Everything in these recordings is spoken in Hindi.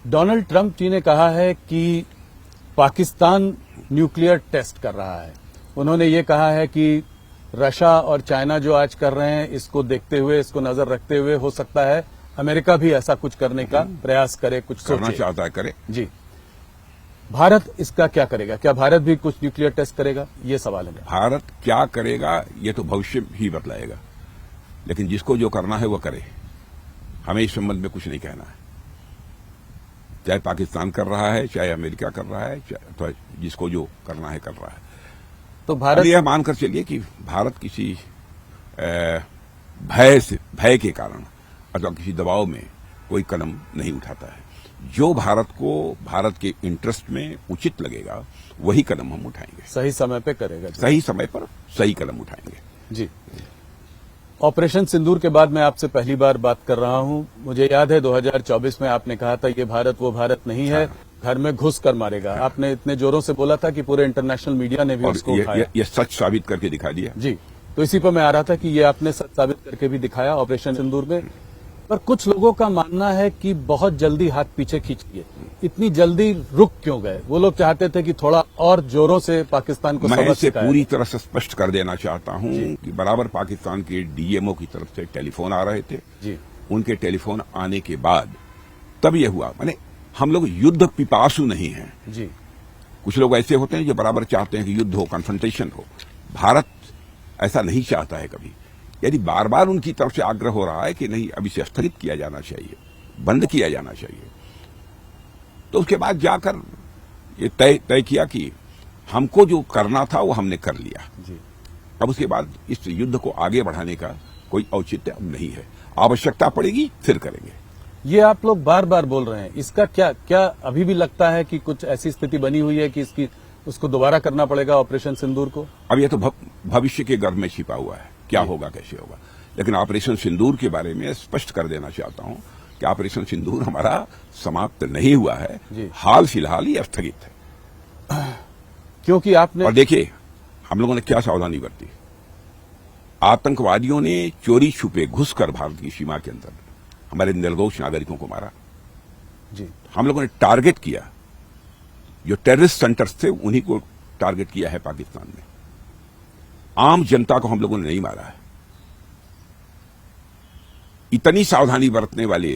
डोनाल्ड ट्रंप जी ने कहा है कि पाकिस्तान न्यूक्लियर टेस्ट कर रहा है। उन्होंने ये कहा है कि रशिया और चाइना जो आज कर रहे हैं, इसको देखते हुए, इसको नजर रखते हुए हो सकता है अमेरिका भी ऐसा कुछ करने का प्रयास करे, कुछ करना चाहता है, करे। जी, भारत इसका क्या करेगा? क्या भारत भी कुछ न्यूक्लियर टेस्ट करेगा? ये सवाल है। भारत क्या करेगा ये तो भविष्य ही बतलाएगा, लेकिन जिसको जो करना है वो करे। हमें इस संबंध में कुछ नहीं कहना है। चाहे पाकिस्तान कर रहा है, चाहे अमेरिका कर रहा है, तो जिसको जो करना है कर रहा है। तो भारत यह मानकर चलिए कि भारत किसी भय के कारण अथवा किसी दबाव में कोई कदम नहीं उठाता है। जो भारत को भारत के इंटरेस्ट में उचित लगेगा वही कदम हम उठाएंगे। सही समय पे करेगा। सही समय पर सही कदम उठाएंगे। जी। ऑपरेशन सिंदूर के बाद मैं आपसे पहली बार बात कर रहा हूं। मुझे याद है 2024 में आपने कहा था ये भारत वो भारत नहीं है, घर में घुस कर मारेगा। आपने इतने जोरों से बोला था कि पूरे इंटरनेशनल मीडिया ने भी उसको उठाया। ये सच साबित करके दिखा दिया। जी, तो इसी पर मैं आ रहा था कि ये आपने सच साबित करके भी दिखाया ऑपरेशन सिंदूर में। पर कुछ लोगों का मानना है कि बहुत जल्दी हाथ पीछे खींच लिए। इतनी जल्दी रुक क्यों गए? वो लोग चाहते थे कि थोड़ा और जोरों से पाकिस्तान को मैं इसे सिखाया। पूरी तरह से स्पष्ट कर देना चाहता हूं कि बराबर पाकिस्तान के डीएमओ की तरफ से टेलीफोन आ रहे थे। जी। उनके टेलीफोन आने के बाद तब यह हुआ। माने हम लोग युद्ध पिपासु नहीं हैं। जी। कुछ लोग ऐसे होते हैं जो बराबर चाहते हैं कि युद्ध हो, कन्फ्रंटेशन हो। भारत ऐसा नहीं चाहता है कभी। यदि बार बार उनकी तरफ से आग्रह हो रहा है कि नहीं, अब इसे स्थगित किया जाना चाहिए, बंद किया जाना चाहिए, तो उसके बाद जाकर ये तय किया कि हमको जो करना था वो हमने कर लिया। जी। अब उसके बाद इस युद्ध को आगे बढ़ाने का कोई औचित्य अब नहीं है। आवश्यकता पड़ेगी फिर करेंगे। ये आप लोग बार बार बोल रहे हैं, इसका क्या अभी भी लगता है कि कुछ ऐसी स्थिति बनी हुई है कि उसको दोबारा करना पड़ेगा ऑपरेशन सिंदूर को? अब यह तो भविष्य के गर्भ में छिपा हुआ है, क्या होगा कैसे होगा। लेकिन ऑपरेशन सिंदूर के बारे में स्पष्ट कर देना चाहता हूं कि ऑपरेशन सिंदूर हमारा समाप्त नहीं हुआ है, हाल फिलहाल ही स्थगित है। क्योंकि आपने और देखिए हम लोगों ने क्या सावधानी बरती। आतंकवादियों ने चोरी छुपे घुसकर भारत की सीमा के अंदर हमारे निर्दोष नागरिकों को मारा। जी। हम लोगों ने टारगेट किया, जो टेररिस्ट सेंटर्स थे उन्हीं को टारगेट किया है पाकिस्तान में। आम जनता को हम लोगों ने नहीं मारा है। इतनी सावधानी बरतने वाले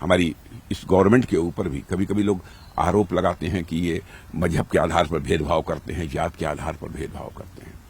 हमारी इस गवर्नमेंट के ऊपर भी कभी कभी लोग आरोप लगाते हैं कि ये मजहब के आधार पर भेदभाव करते हैं, जात के आधार पर भेदभाव करते हैं।